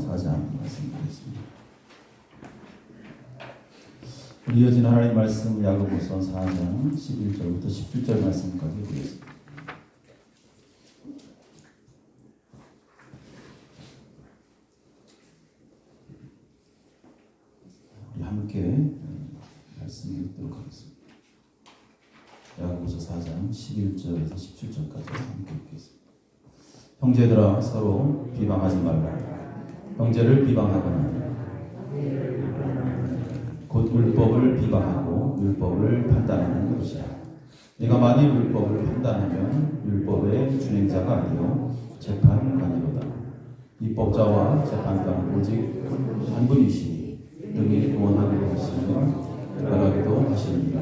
4장 말씀 드리겠습니다. 우리 이어진 하나님 말씀 야고보서 4장 11절부터 17절 말씀까지 보겠습니다. 우리 함께 말씀 읽도록 하겠습니다. 야고보서 4장 11절에서 17절까지 함께 읽겠습니다. 형제들아 서로 비방하지 말라. 형제를 비방하거나 곧 율법을 비방하고 율법을 판단하는 것이라. 네가 만일 율법을 판단하면 율법의 준행자가 아니요 재판관이로다. 입법자와 재판관은 오직 한 분이시니 능히 구원하기도 하시며 멸하기도 하시느니라.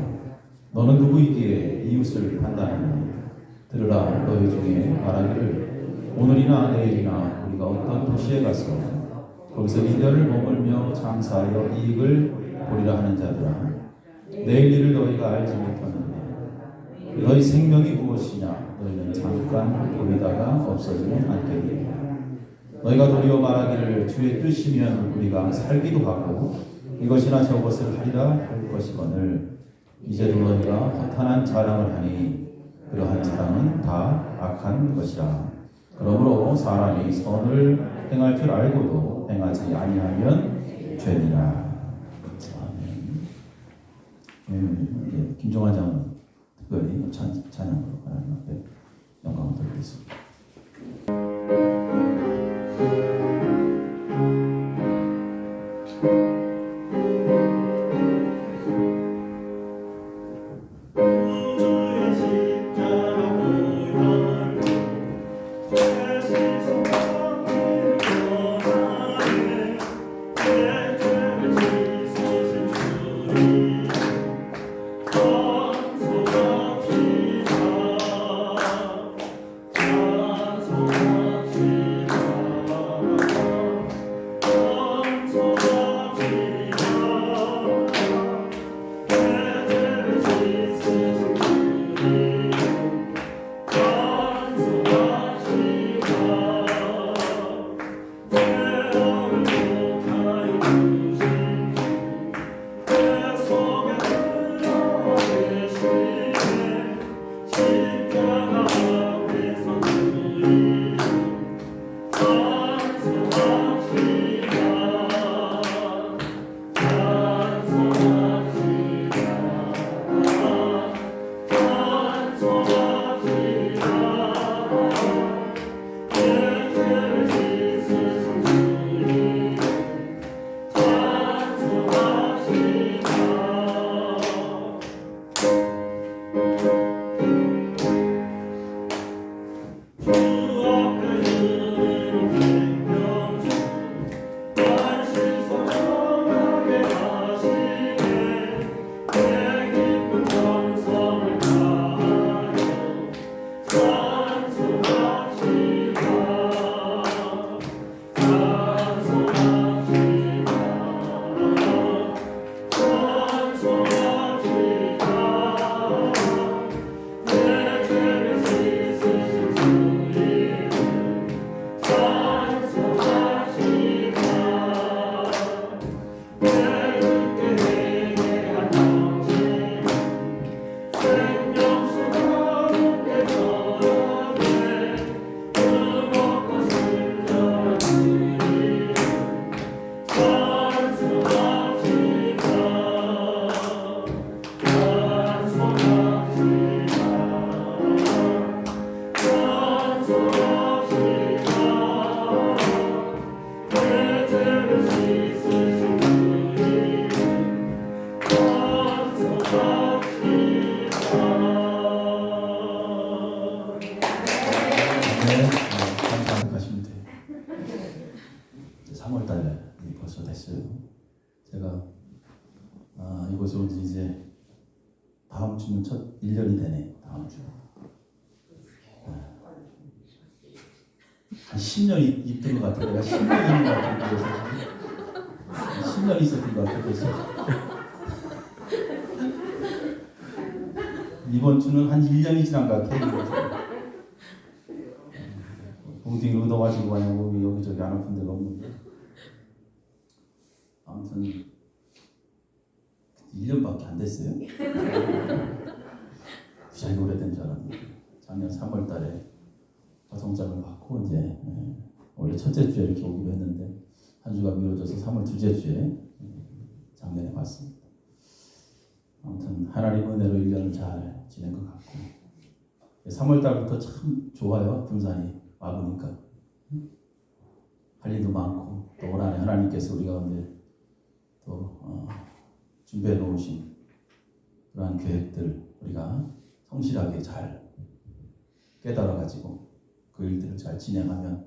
너는 누구이기에 이웃을 판단하느냐? 들으라. 너희 중에 말하기를 오늘이나 내일이나 우리가 어떤 도시에 가서 거기서 1년을 머물며 장사하여 이익을 보리라 하는 자들아, 내일 일을 너희가 알지 못하느냐? 너희 생명이 무엇이냐? 너희는 잠깐 보이다가 없어지면 않겠느냐? 너희가 도리어 말하기를 주의 뜻이면 우리가 살기도 하고 이것이나 저것을 하리라 할 것이거늘 이제도 너희가 허탄한 자랑을 하니 그러한 자랑은 다 악한 것이라. 그러므로 사람이 선을 행할 줄 알고도 행하지 아니하면 죄니라. 아멘. 김종환 장은 특별히 찬양으로 하나님 앞에 영광을 돌리겠습니다. 가시면 돼요. 3월달에 벌써 됐어요. 제가 이곳에 온 지 이제 다음 주면 첫 1년이 되네요. 다음 주. 한 10년이 있던 것 같아요. 내가 10년이 있는 것 같아요. 10년이 있었던 것 같아요. 그래서 이번 주는 한 1년이 지난 것 같아요. 엉덩이로 얻어가지고 그냥 여기저기 안 아픈 데가 없는데 아무튼 1년밖에 안 됐어요. 부장이 오래된 줄 알았는데 작년 3월 달에 화성장을 받고 이제 원래 첫째 주에 이렇게 오기로 했는데 한 주가 미뤄져서 3월 둘째 주에 작년에 왔습니다. 아무튼 하나님 은혜로 1년을 잘 지낸 것 같고 3월 달부터 참 좋아요. 분산이 와보니까 할 일도 많고 또 올 한해 하나님께서 우리 가운데 또 준비해 놓으신 그러한 계획들 우리가 성실하게 잘 깨달아 가지고 그 일들을 잘 진행하면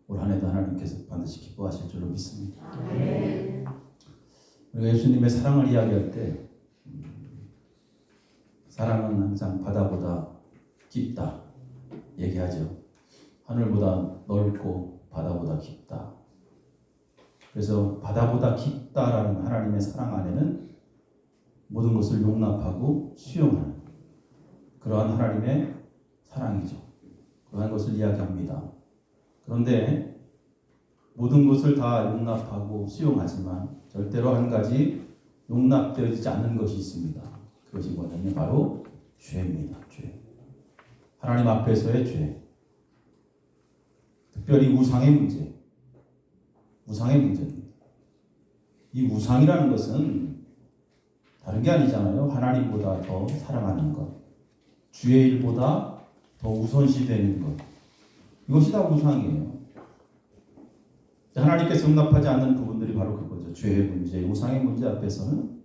올 한해도 하나님께서 반드시 기뻐하실 줄로 믿습니다. 우리가 예수님의 사랑을 이야기할 때 사랑은 항상 바다보다 깊다 얘기하죠. 하늘보다 넓고 바다보다 깊다. 그래서 바다보다 깊다라는 하나님의 사랑 안에는 모든 것을 용납하고 수용하는 그러한 하나님의 사랑이죠. 그러한 것을 이야기합니다. 그런데 모든 것을 다 용납하고 수용하지만 절대로 한 가지 용납되어지지 않는 것이 있습니다. 그것이 뭐냐면 바로 죄입니다. 죄. 하나님 앞에서의 죄. 특별히 우상의 문제. 우상의 문제입니다. 이 우상이라는 것은 다른 게 아니잖아요. 하나님보다 더 사랑하는 것. 주의 일보다 더 우선시되는 것. 이것이 다 우상이에요. 하나님께서 용납하지 않는 부분들이 바로 그거죠. 죄의 문제, 우상의 문제 앞에서는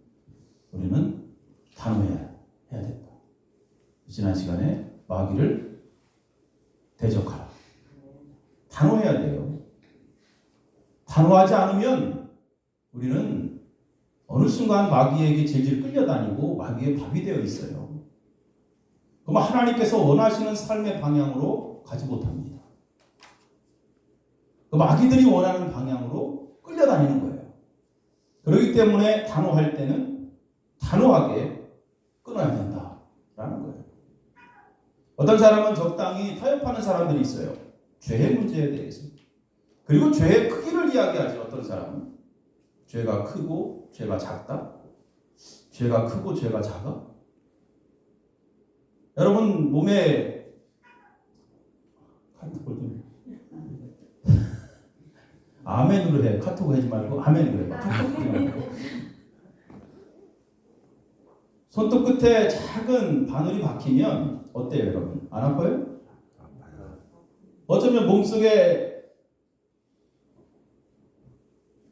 우리는 단호해야 된다. 지난 시간에 마귀를 대적하라. 단호해야 돼요. 단호하지 않으면 우리는 어느 순간 마귀에게 질질 끌려다니고 마귀의 밥이 되어 있어요. 그럼 하나님께서 원하시는 삶의 방향으로 가지 못합니다. 그 마귀들이 원하는 방향으로 끌려다니는 거예요. 그렇기 때문에 단호할 때는 단호하게 끊어야 된다라는 거예요. 어떤 사람은 적당히 타협하는 사람들이 있어요. 죄의 문제에 대해서. 그리고 죄의 크기를 이야기하지. 어떤 사람은 죄가 크고 죄가 작다. 죄가 크고 죄가 작아. 여러분 몸에 카톡을 좀 아멘으로 해. 카톡 하지 말고 아멘으로 해. 카톡 하지 말고. 손톱 끝에 작은 바늘이 박히면 어때요, 여러분? 안 아파요? 어쩌면 몸속에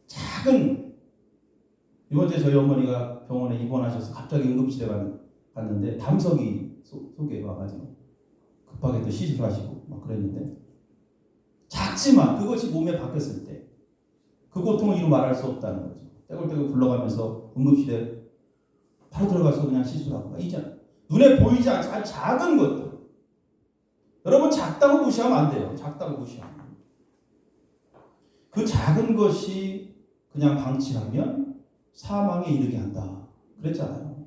작은 이번 주에 저희 어머니가 병원에 입원하셔서 갑자기 응급실에 갔는데 담석이 속에 와가지고 급하게 또 시술하시고 막 그랬는데 작지만 그것이 몸에 박혔을 때 그 고통을 이루 말할 수 없다는 거죠. 떼굴떼굴 굴러가면서 응급실에 바로 들어가서 그냥 시술하고 이제 눈에 보이지 않는 작은 것들. 여러분 작다고 무시하면 안 돼요. 작다고 무시하면. 그 작은 것이 그냥 방치하면 사망에 이르게 한다. 그랬잖아요.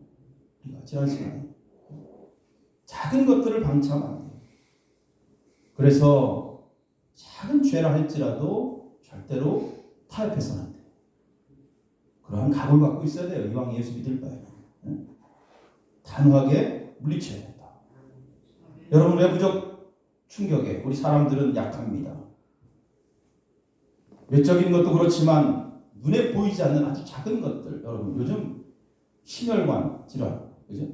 우리가 지난 시간에. 작은 것들을 방치하면 안 돼요. 그래서 작은 죄라 할지라도 절대로 타협해서는 안 돼요. 그러한 각오를 갖고 있어야 돼요. 이왕 예수 믿을 바에는. 단호하게 물리쳐야 된다. 여러분 외부적 충격에 우리 사람들은 약합니다. 외적인 것도 그렇지만 눈에 보이지 않는 아주 작은 것들. 여러분 요즘 심혈관 질환, 그죠?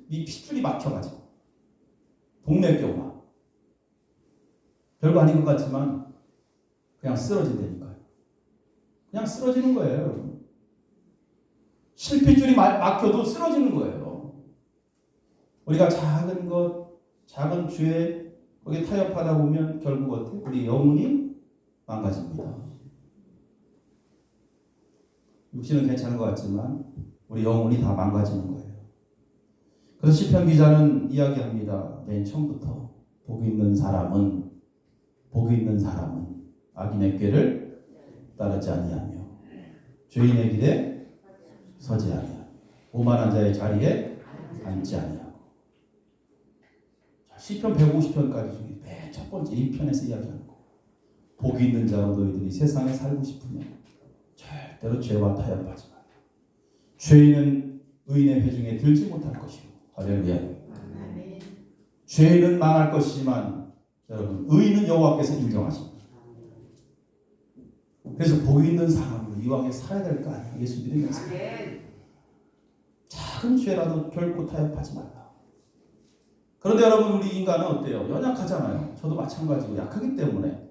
이 핏줄이 막혀가지고 동맥경화 별거 아닌 것 같지만 그냥 쓰러진다니까요. 그냥 쓰러지는 거예요, 여러분. 실핏줄이 막혀도 쓰러지는 거예요. 우리가 작은 것, 작은 죄 거기에 타협하다 보면 결국 어떻게 우리 영혼이 망가집니다. 육신은 괜찮은 것 같지만 우리 영혼이 다 망가지는 거예요. 그래서 시편 기자는 이야기합니다. 맨 처음부터 복이 있는 사람은 악인의 꾀를 따르지 아니하며 죄인의 길에 서지 아니하며 오만한 자의 자리에 앉지 아니하고. 시편 150편까지 중에 맨 첫 번째 1편에서 이야기하는 거. 복이 있는 자로 너희들이 세상에 살고 싶으면 절대로 죄와 타협하지 말라. 죄인은 의인의 회중에 들지 못할 것이고, 할렐루야. 죄인은 망할 것이지만 여러분, 의인은 여호와께서 인정하십니다. 그래서 복 있는 사람으로 이왕에 살아야 될 거 아니에요. 예수 믿으면서. 작은 죄라도 결코 타협하지 말라. 그런데 여러분, 우리 인간은 어때요? 연약하잖아요. 저도 마찬가지고 약하기 때문에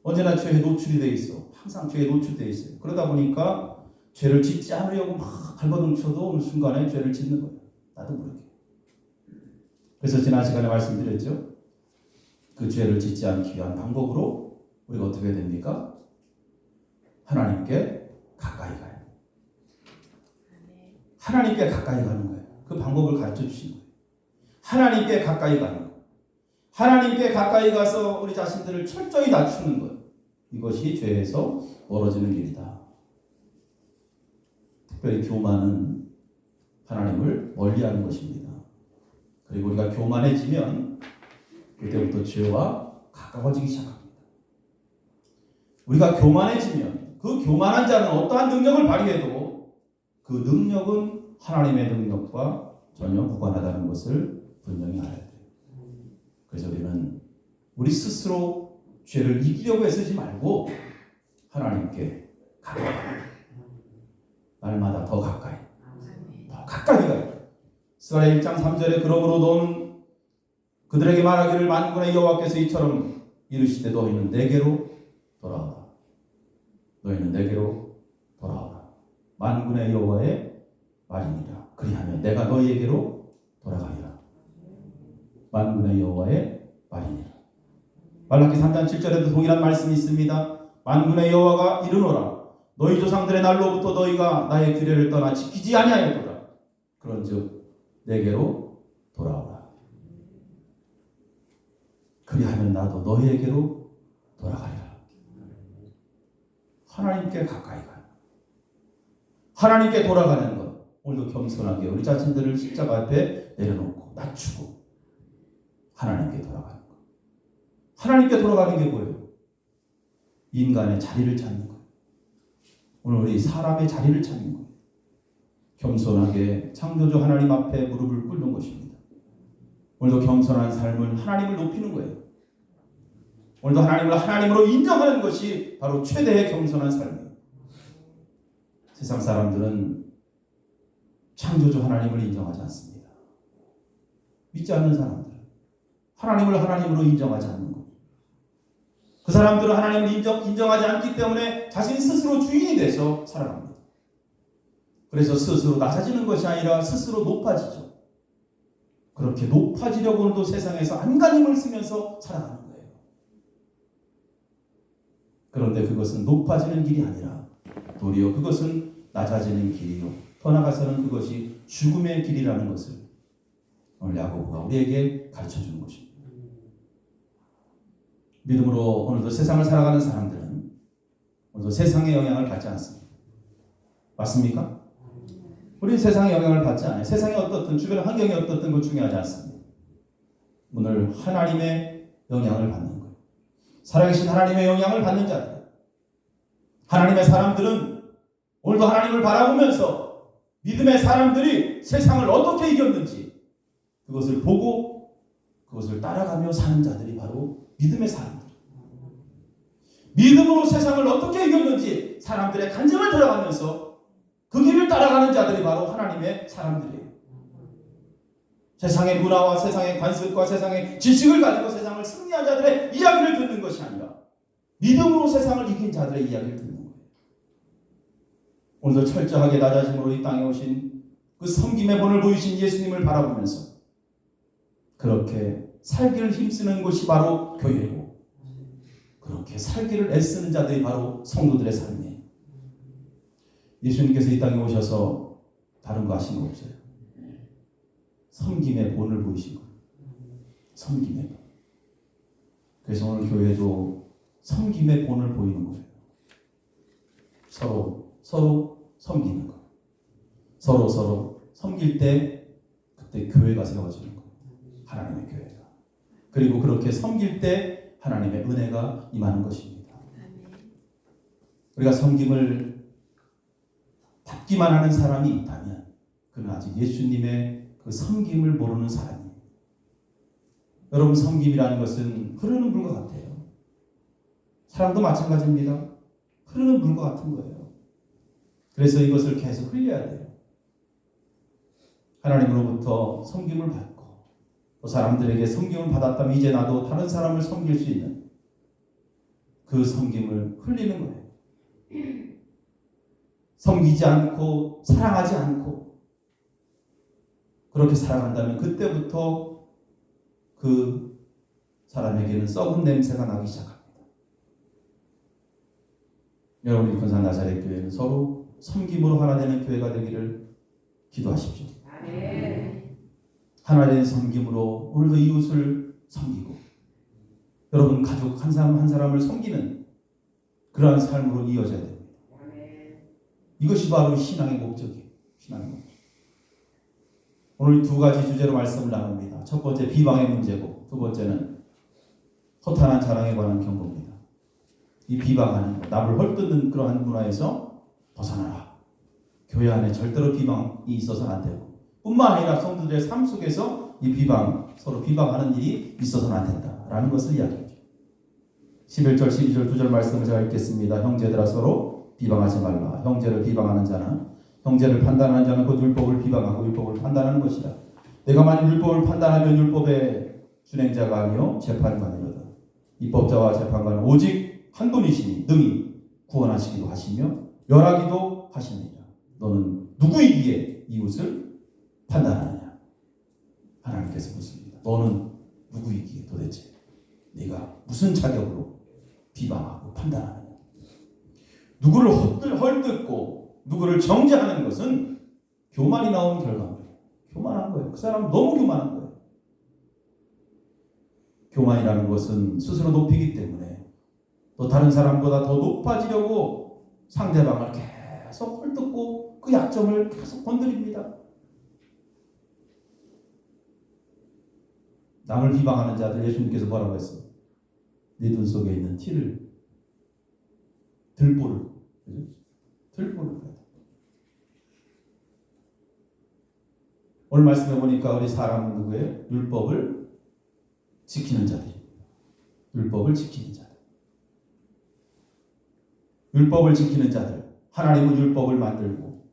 언제나 죄에 노출이 돼 있어. 항상 죄에 노출되어 있어요. 그러다 보니까 죄를 짓지 않으려고 막 발버둥쳐도 어느 순간에 죄를 짓는 거예요. 나도 모르게. 그래서 지난 시간에 말씀드렸죠. 그 죄를 짓지 않기 위한 방법으로 우리가 어떻게 됩니까? 하나님께 가까이 가요. 하나님께 가까이 가는 거예요. 그 방법을 가르쳐 주신 거예요. 하나님께 가까이 가는 거예요. 하나님께 가까이 가서 우리 자신들을 철저히 낮추는 거예요. 이것이 죄에서 멀어지는 길이다. 특별히 교만은 하나님을 멀리하는 것입니다. 그리고 우리가 교만해지면 그때부터 죄와 가까워지기 시작합니다. 우리가 교만해지면 그 교만한 자는 어떠한 능력을 발휘해도 그 능력은 하나님의 능력과 전혀 무관하다는 것을 분명히 알아야 돼요. 그래서 우리는 우리 스스로 죄를 이기려고 애쓰지 말고 하나님께 가까이, 날마다 더 가까이, 더 가까이 가요. 스가랴 1장 3절에 그러므로 너는 그들에게 말하기를 만군의 여호와께서 이처럼 이르시되 너희는 내게로 돌아오라. 너희는 내게로 돌아오라. 만군의 여호와의 말이니라. 그리하면 내가 너희에게로 돌아가리라. 만군의 여호와의 말이니라. 말라기 3장 7절에도 동일한 말씀이 있습니다. 만군의 여호와가 이르노라. 너희 조상들의 날로부터 너희가 나의 규례를 떠나 지키지 아니하였도다. 그런즉 내게로 돌아오라. 그리하면 나도 너희에게로 돌아가리라. 하나님께 가까이 가요. 하나님께 돌아가는 것. 오늘도 겸손하게 우리 자신들을 십자가 앞에 내려놓고 낮추고 하나님께 돌아가는 것. 하나님께 돌아가는 게 뭐예요? 인간의 자리를 찾는 거예요. 오늘 우리 사람의 자리를 찾는 거예요. 겸손하게 창조주 하나님 앞에 무릎을 꿇는 것입니다. 오늘도 겸손한 삶은 하나님을 높이는 거예요. 오늘도 하나님을 하나님으로 인정하는 것이 바로 최대의 겸손한 삶이에요. 세상 사람들은 창조주 하나님을 인정하지 않습니다. 믿지 않는 사람들은 하나님을 하나님으로 인정하지 않는 거예요. 그 사람들은 하나님을 인정하지 않기 때문에 자신 스스로 주인이 돼서 살아갑니다. 그래서 스스로 낮아지는 것이 아니라 스스로 높아지죠. 그렇게 높아지려고 오늘도 세상에서 안간힘을 쓰면서 살아가는 거예요. 그런데 그것은 높아지는 길이 아니라 도리어 그것은 낮아지는 길이요. 더 나아가서는 그것이 죽음의 길이라는 것을 오늘 야고보가 우리에게 가르쳐주는 것입니다. 믿음으로 오늘도 세상을 살아가는 사람들은 오늘도 세상의 영향을 받지 않습니다. 맞습니까? 우리는 세상의 영향을 받지 않아요. 세상이 어떻든 주변 환경이 어떻든 그거 중요하지 않습니다. 오늘 하나님의 영향을 받는 거예요. 살아계신 하나님의 영향을 받는 자들. 하나님의 사람들은 오늘도 하나님을 바라보면서 믿음의 사람들이 세상을 어떻게 이겼는지 그것을 보고 그것을 따라가며 사는 자들이 바로 믿음의 사람들. 믿음으로 세상을 어떻게 이겼는지 사람들의 간증을 들어가면서 그 길을 따라가는 자들이 바로 하나님의 사람들이에요. 세상의 문화와 세상의 관습과 세상의 지식을 가지고 세상을 승리한 자들의 이야기를 듣는 것이 아니라 믿음으로 세상을 이긴 자들의 이야기를 듣는 거예요. 오늘도 철저하게 낮아짐으로 이 땅에 오신 그 섬김의 본을 보이신 예수님을 바라보면서 그렇게 살기를 힘쓰는 곳이 바로 교회고 그렇게 살기를 애쓰는 자들이 바로 성도들의 삶이에요. 예수님께서 이 땅에 오셔서 다른 거 하신 거 없어요. 섬김의 본을 보이신 거예요. 섬김의 본. 그래서 오늘 교회도 섬김의 본을 보이는 거예요. 서로 섬기는 거. 서로 섬길 때 그때 교회가 세워지는 거예요. 하나님의 교회가. 그리고 그렇게 섬길 때 하나님의 은혜가 임하는 것입니다. 우리가 섬김을 받기만 하는 사람이 있다면 그는 아직 예수님의 그 섬김을 모르는 사람이에요. 여러분, 섬김이라는 것은 흐르는 물과 같아요. 사랑도 마찬가지입니다. 흐르는 물과 같은 거예요. 그래서 이것을 계속 흘려야 돼요. 하나님으로부터 섬김을 받고 또 사람들에게 섬김을 받았다면 이제 나도 다른 사람을 섬길 수 있는 그 섬김을 흘리는 거예요. 섬기지 않고 사랑하지 않고 그렇게 살아간다면 그때부터 그 사람에게는 썩은 냄새가 나기 시작합니다. 여러분이 군산 나사렛 교회는 서로 섬김으로 하나 되는 교회가 되기를 기도하십시오. 하나 되는 섬김으로 오늘도 이웃을 섬기고 여러분 가족 한 사람 한 사람을 섬기는 그러한 삶으로 이어져야 됩니다. 이것이 바로 신앙의 목적이에요. 신앙의 목적. 오늘 두 가지 주제로 말씀을 나눕니다. 첫 번째 비방의 문제고 두 번째는 허탄한 자랑에 관한 경고입니다. 이 비방하는 것, 남을 헐뜯는 그러한 문화에서 벗어나라. 교회 안에 절대로 비방이 있어서는 안 되고 뿐만 아니라 성도들의 삶 속에서 이 비방, 서로 비방하는 일이 있어서는 안 된다라는 것을 이야기합니다. 11절, 12절 두 절 말씀을 제가 읽겠습니다. 형제들아 서로 비방하지 말라. 형제를 비방하는 자는 형제를 판단하는 자는 곧 율법을 비방하고 율법을 판단하는 것이다. 내가 만일 율법을 판단하면 율법의 준행자가 아니요 재판관이로다. 입법자와 재판관은 오직 한 분이시니 능히 구원하시기도 하시며 멸하기도 하시느니라. 너는 누구이기에 이웃을 판단하느냐? 하나님께서 묻습니다. 너는 누구이기에 도대체 네가 무슨 자격으로 비방하고 판단하느냐? 누구를 헐뜯고 누구를 정죄하는 것은 교만이 나온 결과입니다. 교만한 거예요. 그 사람은 너무 교만한 거예요. 교만이라는 것은 스스로 높이기 때문에 또 다른 사람보다 더 높아지려고 상대방을 계속 헐뜯고 그 약점을 계속 건드립니다. 남을 비방하는 자들 예수님께서 뭐라고 했어요? 네 눈 속에 있는 티를 들보를 오늘 말씀해 보니까 우리 사람은 누구예요? 율법을 지키는 자들입니다. 율법을 지키는 자들. 율법을 지키는 자들. 하나님은 율법을 만들고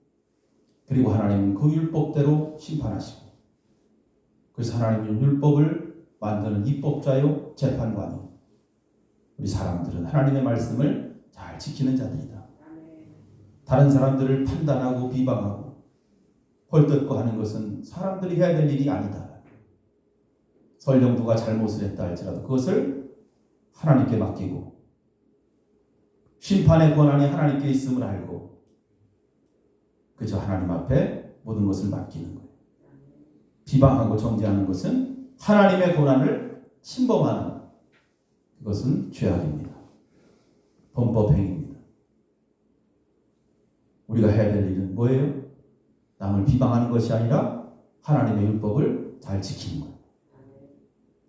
그리고 하나님은 그 율법대로 심판하시고 그래서 하나님은 율법을 만드는 입법자요 재판관이요. 우리 사람들은 하나님의 말씀을 잘 지키는 자들이다. 다른 사람들을 판단하고 비방하고 헐뜯고 하는 것은 사람들이 해야 될 일이 아니다. 설령 누가 잘못을 했다 할지라도 그것을 하나님께 맡기고 심판의 권한이 하나님께 있음을 알고 그저 하나님 앞에 모든 것을 맡기는 거예요. 비방하고 정죄하는 것은 하나님의 권한을 침범하는 그것은 죄악입니다. 범법행위입니다. 우리가 해야 될 일은 뭐예요? 남을 비방하는 것이 아니라 하나님의 율법을 잘 지키는 거예요.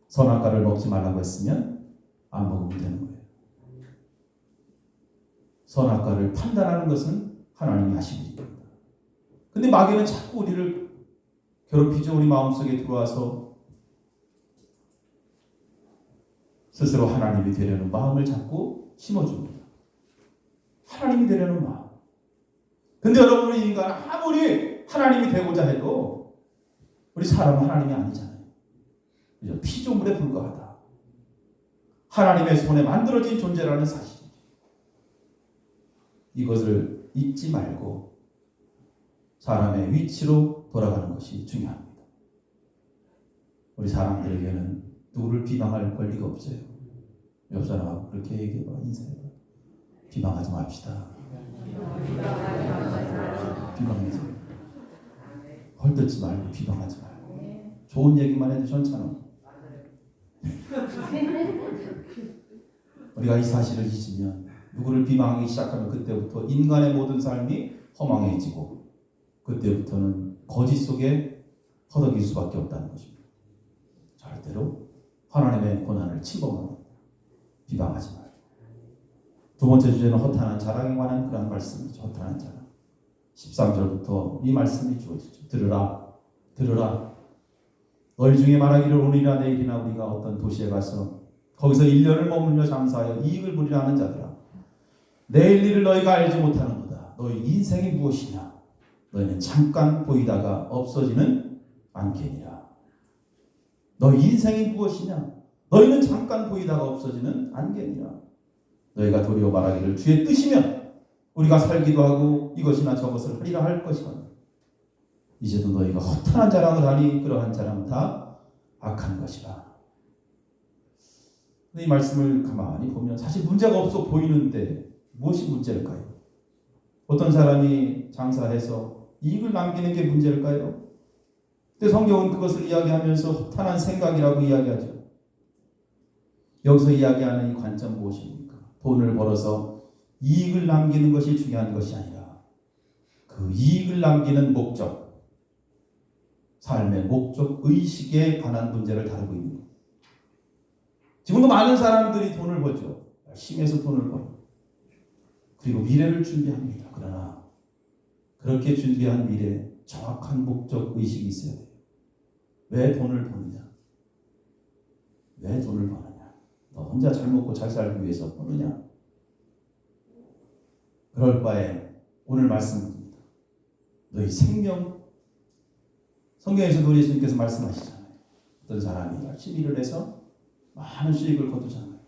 선악과를 먹지 말라고 했으면 안 먹으면 되는 거예요. 선악과를 판단하는 것은 하나님이 하신 일입니다. 근데 마귀는 자꾸 우리를 괴롭히죠. 우리 마음속에 들어와서 스스로 하나님이 되려는 마음을 자꾸 심어줍니다. 하나님이 되려는 마음. 근데 여러분, 우리 인간 아무리 하나님이 되고자 해도 우리 사람은 하나님이 아니잖아요. 그죠? 피조물에 불과하다. 하나님의 손에 만들어진 존재라는 사실이죠. 이것을 잊지 말고 사람의 위치로 돌아가는 것이 중요합니다. 우리 사람들에게는 누구를 비방할 권리가 없어요. 옆 사람하고 그렇게 얘기해봐, 인사해봐. 비방하지 맙시다. 비방하지 말고 헐뜯지 말고 비방하지 말고 좋은 얘기만 해도 괜찮아. 우리가 이 사실을 잊으면 누구를 비방하기 시작하면 그때부터 인간의 모든 삶이 허망해지고 그때부터는 거짓 속에 허덕일 수밖에 없다는 것입니다. 절대로 하나님의 권한을 침범하는 비방하지 말고. 두 번째 주제는 허탄한 자랑에 관한 그런 말씀이죠. 허탄한 자랑. 13절부터 이 말씀이 주어지죠. 들으라, 들으라. 너희 중에 말하기를 오늘이나 내일이나 우리가 어떤 도시에 가서 거기서 1년을 머물며 장사하여 이익을 부리라 하는 자들아, 내일 일을 너희가 알지 못하는도다. 너희 인생이 무엇이냐? 너희는 잠깐 보이다가 없어지는 안개니라. 너희 인생이 무엇이냐? 너희는 잠깐 보이다가 없어지는 안개니라. 너희가 도리어 말하기를 주의 뜻이면 우리가 살기도 하고 이것이나 저것을 하리라 할 것이거늘 이제도 너희가 허탄한 자랑을 하니 그러한 자랑은 다 악한 것이라. 이 말씀을 가만히 보면 사실 문제가 없어 보이는데 무엇이 문제일까요? 어떤 사람이 장사해서 이익을 남기는 게 문제일까요? 근데 성경은 그것을 이야기하면서 허탄한 생각이라고 이야기하죠. 여기서 이야기하는 이 관점 무엇입니까? 돈을 벌어서 이익을 남기는 것이 중요한 것이 아니라 그 이익을 남기는 목적, 삶의 목적, 의식에 관한 문제를 다루고 있는 거예요. 지금도 많은 사람들이 돈을 벌죠. 열심히 해서 돈을 벌고 그리고 미래를 준비합니다. 그러나 그렇게 준비한 미래에 정확한 목적, 의식이 있어야 돼요. 왜 돈을 버느냐? 왜 돈을 버느냐? 너 혼자 잘 먹고 잘 살기 위해서 버느냐? 그럴 바에 오늘 말씀입니다. 너희 생명, 성경에서도 예수님께서 말씀하시잖아요. 어떤 사람이 열심히 일을 해서 많은 수익을 거두잖아요.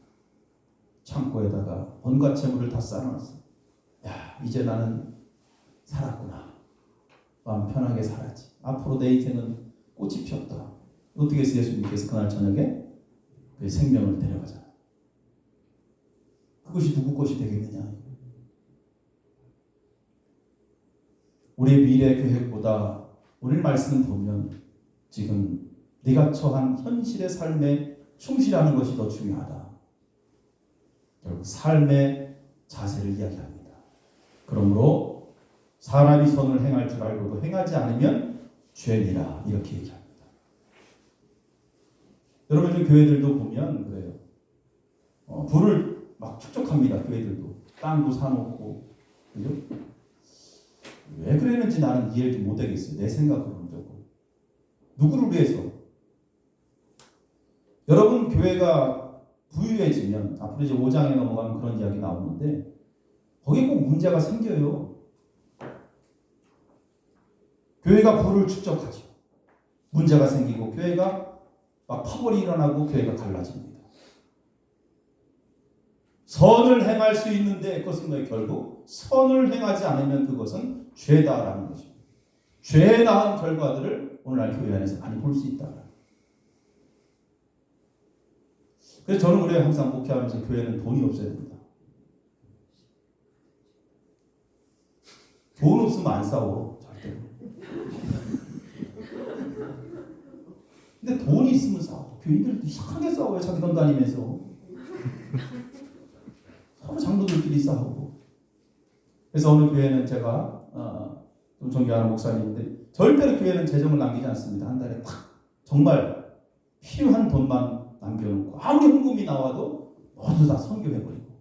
창고에다가 온갖 재물을 다 쌓아놨어. 야, 이제 나는 살았구나. 마음 편하게 살았지. 앞으로 내 인생은 꽃이 피었다. 어떻게 해서 예수님께서 그날 저녁에 그 생명을 데려가잖아요. 그것이 누구 것이 되겠느냐? 우리의 미래 계획보다 오늘 말씀 보면 지금 네가 처한 현실의 삶에 충실하는 것이 더 중요하다. 결국 삶의 자세를 이야기합니다. 그러므로 사람이 선을 행할 줄 알고도 행하지 않으면 죄니라 이렇게 얘기합니다. 여러분 요즘 교회들도 보면 그래요. 부를 막 축적합니다. 교회들도 땅도 사놓고 그죠? 왜 그랬는지 나는 이해를 좀 못하겠어요. 내 생각으로는 조금. 누구를 위해서? 여러분 교회가 부유해지면 앞으로 이제 5장에 넘어가면 그런 이야기 나오는데 거기에 꼭 문제가 생겨요. 교회가 부를 축적하죠. 문제가 생기고 교회가 막 파벌이 일어나고 교회가 갈라집니다. 선을 행할 수 있는데 그것은 결국 선을 행하지 않으면 그것은 죄다라는 것입니다. 죄에 낳은 결과들을 오늘날 교회 안에서 많이 볼 수 있다. 그래서 저는 우리가 항상 목회하면서 교회는 돈이 없어야 됩니다. 돈 없으면 안 싸워. 절대로. 근데 돈이 있으면 싸워. 교인들도 이상하게 싸워요. 자기 돈 다니면서. 서로 장로들끼리 싸우고. 그래서 어느 교회는 제가 좀 존경하는 목사님인데 절대로 교회는 재정을 남기지 않습니다. 한 달에 딱 정말 필요한 돈만 남겨놓고 아무리 헌금이 나와도 모두 다 선교해버리고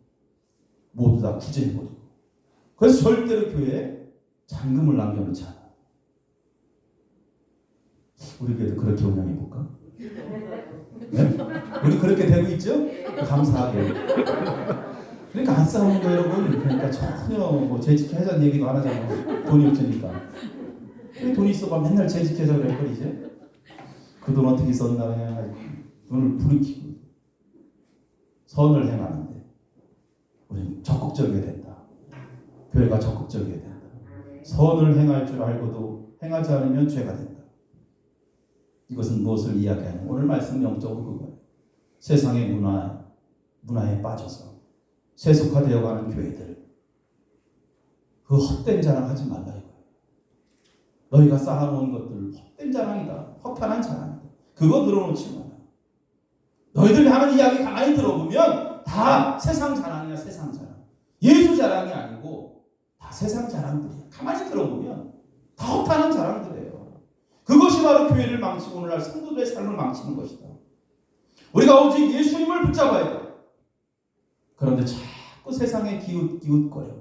모두 다 구제해버리고 그래서 절대로 교회에 잔금을 남겨놓지 않아요. 우리 교회도 그렇게 운영해볼까? 네? 우리 그렇게 되고 있죠? 감사하게. 그러니까 안 싸우는 거예요, 여러분. 그러니까 전혀 뭐 재직하자는 얘기도 안 하잖아요. 돈이 없으니까. 왜 돈이 있어봐 맨날 재직해서 그럴 걸 이제? 그 돈 어떻게 썼나 그냥 돈을 부르키고 선을 행하는데 우리는 적극적이어야 된다. 교회가 적극적이어야 된다. 선을 행할 줄 알고도 행하지 않으면 죄가 된다. 이것은 무엇을 이야기하냐? 오늘 말씀 영적으로 그거예요. 세상의 문화에 빠져서 세속화되어가는 교회들 그 헛된 자랑하지 말라 이거예요. 너희가 쌓아놓은 것들 헛된 자랑이다. 허탄한 자랑이다. 그거 들어놓지 마라. 너희들 하는 이야기 가만히 들어보면 다 세상 자랑이야. 세상 자랑. 예수 자랑이 아니고 다 세상 자랑들이야. 가만히 들어보면 다 허탄한 자랑들이에요. 그것이 바로 교회를 망치고 오늘날 성도들의 삶을 망치는 것이다. 우리가 오직 예수님을 붙잡아야 돼. 그런데 자꾸 세상에 기웃거려.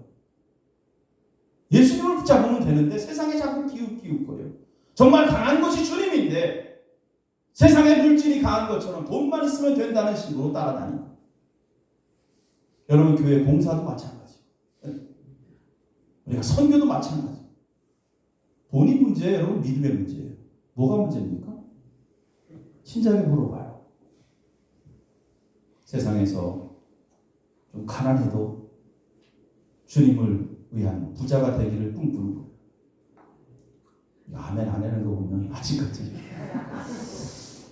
예수님을 붙잡으면 되는데 세상에 자꾸 기웃기웃거려요. 정말 강한 것이 주님인데 세상의 물질이 강한 것처럼 돈만 있으면 된다는 식으로 따라다니고, 여러분 교회 봉사도 마찬가지고 우리가 선교도 마찬가지고 돈이 문제예요. 여러분 믿음의 문제예요. 뭐가 문제입니까? 신자에게 물어봐요. 세상에서 좀 가난해도 주님을 위한 부자가 되기를 꿈꾸는 거예요. 아멘 안 하는 거 보면 아직까지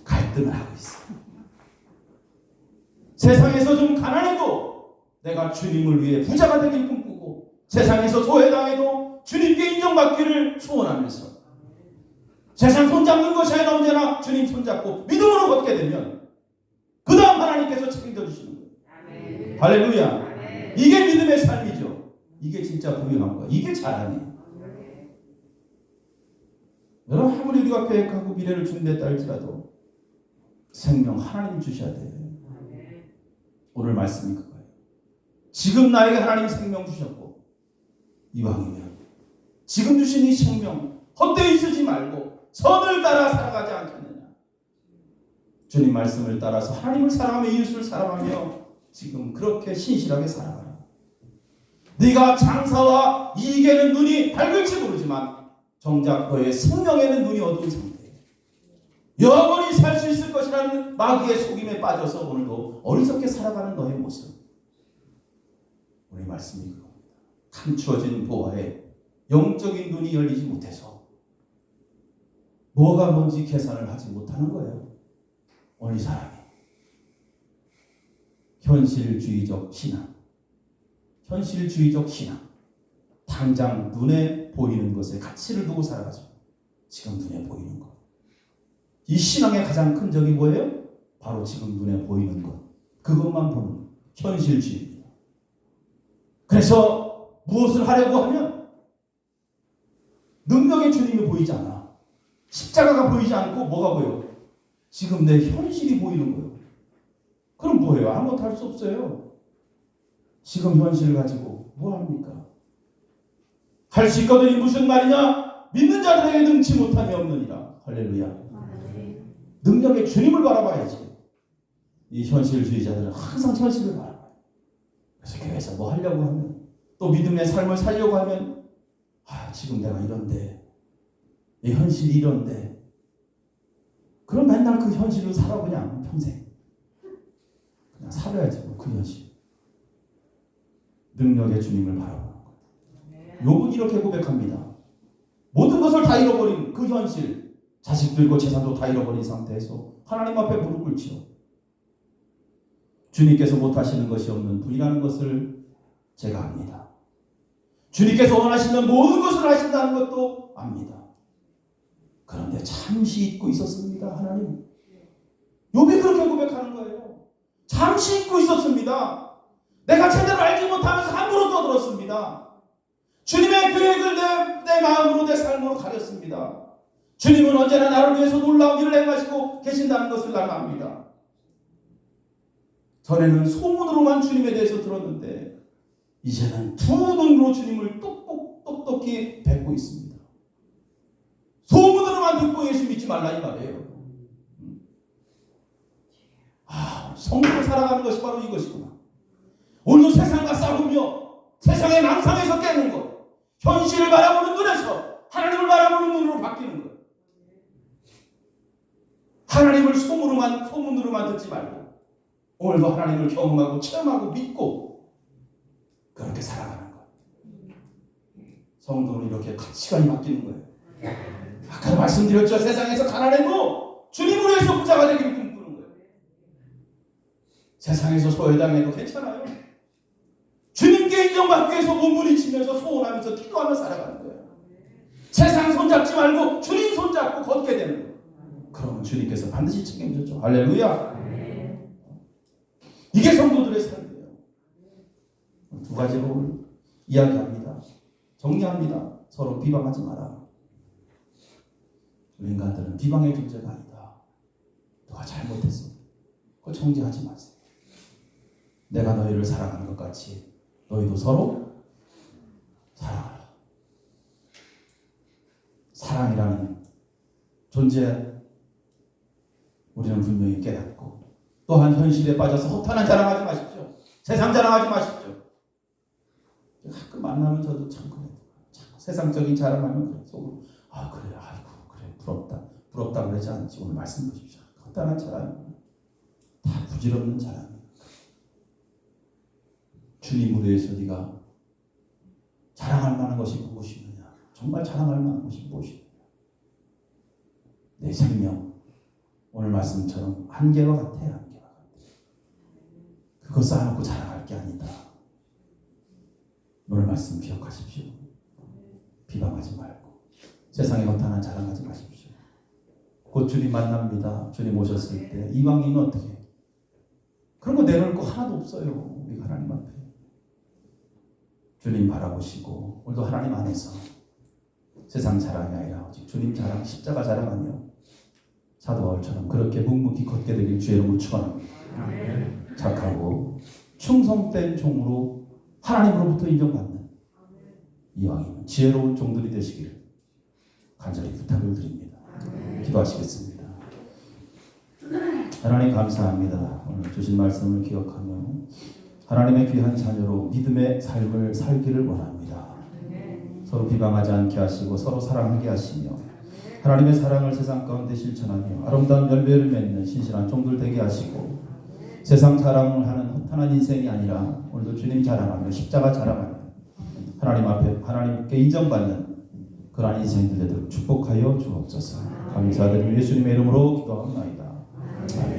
갈등을 하고 있어요. 세상에서 좀 가난해도 내가 주님을 위해 부자가 되길 꿈꾸고, 세상에서 소외당해도 주님께 인정받기를 소원하면서, 세상 손잡는 것이 아니라 언제나 주님 손잡고 믿음으로 걷게 되면 그 다음 하나님께서 책임져 주시는 거예요. 아멘. 할렐루야. 아멘. 이게 믿음의 삶이죠. 이게 진짜 부유한 거예요. 이게 자랑이에요. 여러분 아무리 우리가 계획하고 미래를 준비했다 할지라도 생명 하나님 주셔야 돼요. 오늘 말씀이 그거예요. 지금 나에게 하나님 생명 주셨고, 이왕이면 지금 주신 이 생명 헛되이 쓰지 말고 선을 따라 살아가지 않겠느냐. 주님 말씀을 따라서 하나님을 사랑하며 이웃을 사랑하며 지금 그렇게 신실하게 살아가라. 네가 장사와 이익에는 눈이 밝을지 모르지만 정작 너의 생명에는 눈이 어두운 상태예요. 영원히 살 수 있을 것이라는 마귀의 속임에 빠져서 오늘도 어리석게 살아가는 너의 모습, 우리 말씀이 그겁니다. 감추어진 보화에 영적인 눈이 열리지 못해서 뭐가 뭔지 계산을 하지 못하는 거예요. 오늘 이 사람이 현실주의적 신앙, 현실주의적 신앙, 당장 눈에 보이는 것에 가치를 두고 살아가죠. 지금 눈에 보이는 것. 이 신앙의 가장 큰 적이 뭐예요? 바로 지금 눈에 보이는 것. 그것만 보는 현실주의입니다. 그래서 무엇을 하려고 하면 능력의 주님이 보이지 않아. 십자가가 보이지 않고 뭐가 보여? 지금 내 현실이 보이는 거예요. 그럼 뭐예요? 아무것도 할 수 없어요. 지금 현실을 가지고 뭐 합니까? 할 수 있거든이 무슨 말이냐? 믿는 자들에게 능치 못함이 없느니라. 할렐루야. 능력의 주님을 바라봐야지. 이 현실주의자들은 항상 현실을 바라봐요. 그래서 교회에서 뭐 하려고 하면, 또 믿음의 삶을 살려고 하면, 지금 내가 이런데, 이 현실이 이런데, 그럼 맨날 그 현실로 살아. 그냥 평생 그냥 살아야지 뭐 그 현실. 능력의 주님을 바라보는 거예요. 욥은 이렇게 고백합니다. 모든 것을 다 잃어버린 그 현실, 자식들과 재산도 다 잃어버린 상태에서 하나님 앞에 무릎 꿇지요. 주님께서 못하시는 것이 없는 분이라는 것을 제가 압니다. 주님께서 원하시는 모든 것을 하신다는 것도 압니다. 그런데 잠시 잊고 있었습니다. 하나님. 욥이 그렇게 고백하는 거예요. 잠시 잊고 있었습니다. 내가 제대로 알지 못하면서 함부로 떠들었습니다. 주님의 계획을 내 마음으로, 내 삶으로 가렸습니다. 주님은 언제나 나를 위해서 놀라운 일을 행하시고 계신다는 것을 나는 압니다. 전에는 소문으로만 주님에 대해서 들었는데 이제는 두 눈으로 주님을 똑똑히 뵙고 있습니다. 소문으로만 듣고 예수 믿지 말라 이 말이에요. 성도로 살아가는 것이 바로 이것이구나. 오늘도 세상과 싸우며 세상의 망상에서 깨는 것, 현실을 바라보는 눈에서 하나님을 바라보는 눈으로 바뀌는 것. 하나님을 소문으로만 듣지 말고 오늘도 하나님을 경험하고 체험하고 믿고 그렇게 살아가는 것. 성도는 이렇게 가치관이 바뀌는 거예요. 아까 말씀드렸죠. 세상에서 가난해도 주님을 위해서 부자가 되기를 꿈꾸는 거예요. 세상에서 소외당해도 괜찮아요. 주님께 인정받기 위해서 몸부림치면서 소원하면서 기도하며 살아가는 거예요. 세상 손잡지 말고 주님 손잡고 걷게 되는 거예요. 그러면 주님께서 반드시 책임져줘. 할렐루야. 이게 성도들의 삶이에요. 두 가지로 이야기합니다. 정리합니다. 서로 비방하지 마라. 우리 인간들은 비방의 존재가 아니다. 너가 잘못했어. 그거 정죄하지 마세요. 내가 너희를 사랑하는 것 같이 너희도 서로 사랑하라. 사랑이라는 존재 우리는 분명히 깨닫고 또한 현실에 빠져서 허탄한 자랑하지 마십시오. 세상 자랑하지 마십시오. 가끔 만나면 저도 참 그래요. 세상적인 자랑하면 그래. 속으로 그래, 아이고 그래, 부럽다 그러지 않지. 오늘 말씀 보십시오. 허탄한 자랑, 다 부질없는 자랑. 주님으로 해서 네가 자랑할 만한 것이 무엇이느냐? 정말 자랑할 만한 것이 무엇이느냐? 내 생명, 오늘 말씀처럼 한계와 같아요. 한계와 같아. 그거 쌓아놓고 자랑할 게 아니다. 오늘 말씀 기억하십시오. 비방하지 말고 세상에 허탄한 자랑하지 마십시오. 곧 주님 만납니다. 주님 오셨을 때 이방인은 어떻게 해요? 그런 거 내놓을 거 하나도 없어요. 우리 하나님 앞에 주님 바라보시고 오늘도 하나님 안에서 세상 자랑이 아니라 오직 주님 자랑, 십자가 자랑 아니요 사도 바울처럼 그렇게 묵묵히 걷게 되길 주의 이름으로 축원합니다. 착하고 충성된 종으로 하나님으로부터 인정받는 이왕이면 지혜로운 종들이 되시기를 간절히 부탁을 드립니다. 기도하시겠습니다. 하나님 감사합니다. 오늘 주신 말씀을 기억하며 하나님의 귀한 자녀로 믿음의 삶을 살기를 원합니다. 서로 비방하지 않게 하시고 서로 사랑하게 하시며 하나님의 사랑을 세상 가운데 실천하며 아름다운 열매를 맺는 신실한 종들 되게 하시고 세상 자랑을 하는 허탄한 인생이 아니라 오늘도 주님 자랑하며 십자가 자랑하며 하나님 앞에 하나님께 인정받는 그러한 인생들 되도록 축복하여 주옵소서. 감사드리며 예수님의 이름으로 기도합니다. 아멘.